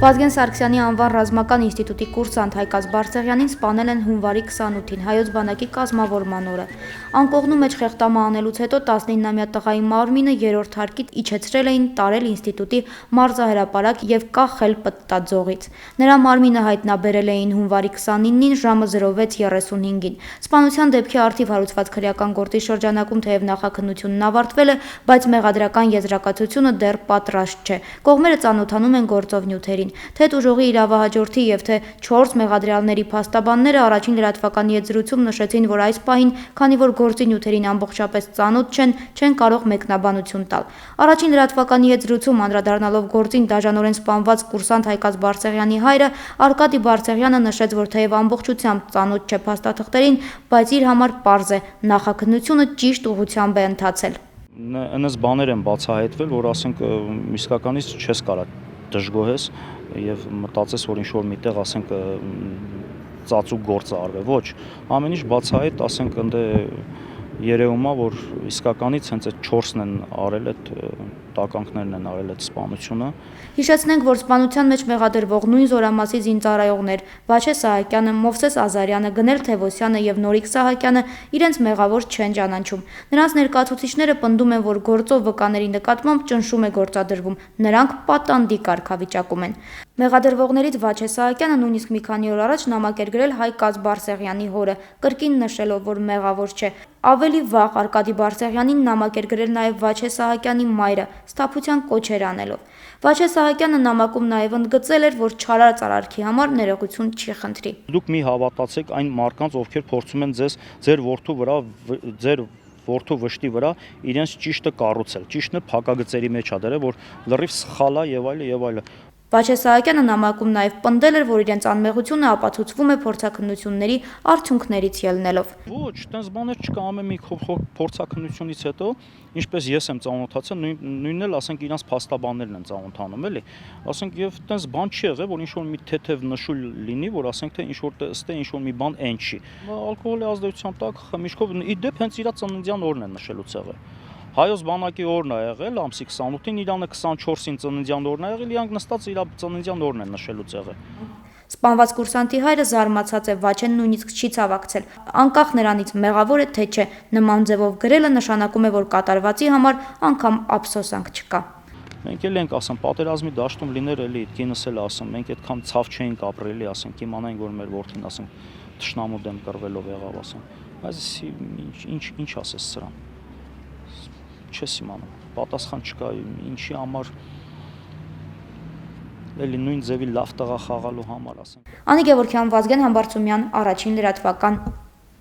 Վազգեն Սարգսյանի անվան ռազմական ինստիտուտի կուրսանտ Հայկաց Բարսեղյանին սպանել են հունվարի 28-ին հայոց բանակի կազմավորման օրը։ Անկողնու մեջ խեղդամա անելուց հետո 19-ամյա տղայի մարմինը երրորդ հարկից իջեցրել էին տարել ինստիտուտի մարզահրապարակ եւ կախել պտտաձողից։ Նրա մարմինը հայտնաբերել էին հունվարի 29-ին ժամը 06:35-ին։ Սպանության դեպքի առթիվ հարուցված քրեական գործի շրջանակում թեև նախաքննությունն ավարտվել է, բայց մեղադրական եզրակացությունը դեռ պատրաստ չէ։ Կողմերը ծանոթանում են գործով նյութերին։ Թե ուժողի իրավահաջորդի եւ թե 4 մեղադրյալների փաստաբանները առաջին լրատվականի հետ զրույցում նշեցին, որ այս պահին, քանի որ գործի նյութերին ամբողջապես ծանոթ չեն կարող մեկնաբանություն տալ։ Առաջին լրատվականի հետ զրույցում անդրադառնալով գործին դաժանորեն սպանված կուրսանտ Հայկաց Բարսեղյանի հայրը Արկադի Բարսեղյանը նշեց, որ թեև ամբողջությամբ ծանոթ չէ փաստաթղթերին, բայց իր համար պարզ է, նախաքննությունը ճիշտ ուղղությամբ է ընթացել։ Այնպես բաներ են բացահայտվել, որ ասենք իսկականից չես կարող դժգոհես եւ մտածես, որ ինչ-որ միտեղ ասենք ծածուկ գործ արվել։ Ոչ, ամեն ինչ բացահայտ, ասենք ընդ երևում է, որ իսկականից հենց այդ 4-ն են արել այդ տականքներն են արել այդ սպանությունը։ Հիշեցնենք, որ սպանության մեջ մեղադրվող նույն զորամասի զինծառայողներ Վաչե Սահակյանը, Մովսես Ազարյանը, Գնել Թևոսյանը եւ Նորիկ Սահակյանը իրենց մեղավոր չեն ճանաչում։ Նրանց ներկայացուցիչները պնդում են, որ գործով վկաների նկատմամբ ճնշում է գործադրվում։ Նրանք պատանդի կարգավիճակում են։ Մեղադրվողներից Վաչե Սահակյանը նույնիսկ մի քանի օր առաջ նամակ էր գրել Հայկաց Բարսեղյանի հորը, կրկին նշելով, որ մեղավոր չէ։ Ավելի վաղ Արկադի Բարսեղյանին նամակ էր գրել նաև Վաչե Սահակյանի մայրը, սթափության կոչեր անելով։ Վաչե Սահակյանը նամակում նաև ընդգծել էր, որ չարած արարքի համար ներողություն չի խնդրի։ Դուք մի հավատացեք այն մարդկանց, ովքեր փորձում են ձեր որդու վրա, ձեր որդու վշտի վրա իրենց ճիշտը կառուցել։ Ճիշտը փակագծերի մեջ է դրել, որ լրիվ սխալ է եւ այլը եւ այլը։ Վաչե Սահակյանը նամակում նաև պնդել էր, որ իրենց անմեղությունը ապացուցվում է փորձաքննությունների արդյունքներից ելնելով։ Ոչ, տենց բաներ չկա, ամեն մի փորձաքննությունից հետո, ինչպես ես եմ ծանոթացել, նույնն էլ ասենք իրանց փաստաբաններն են ծանոթանում, էլի։ Ասենք եւ տենց բան չի եղել, որ ինչ-որ մի թեթև նշույլ լինի, որ ասենք թե ինչ-որ ըստ է ինչ-որ մի բան այն չի։ Ալկոհոլի ազդեցության տակ խմիչքով ի դեպ հենց իր ծննդյան օրն են նշելուց եղել։ Հայոց բանակի օրն է եղել, ամսի 28-ին, Իրանը 24-ին ծննդյան օրն է եղել, իրանք նստած իր ծննդյան օրն են նշելուց եղել։ Սպանված կուրսանտի հայրը զարմացած է, Վաչեն նույնիսկ չի ցավակցել։ Անկախ նրանից մեղավոր է թե չէ, նման ձևով գրելը նշանակում է, որ կատարվածի համար անգամ ափսոսանք չկա։ Մենք էլ ենք ասում, պատերազմի դաշտում լիներ էլի, կինս էլ ասում, մենք այդքան ցավ չէինք ապրելի, ասենք, իմանայինք, որ մեր որդին, ասենք, թշնամու դեմ կռվելով եղավ, ասենք։ Բայց ինչ ասես սրան։ Չես իմանում, պատասխան չկա, ինչի համար էլի նույն ձևի լավ տղա խաղալու համար ասենք։ Անի Գևորգյան, Վազգեն Համբարձումյան, Առաջին լրատվական։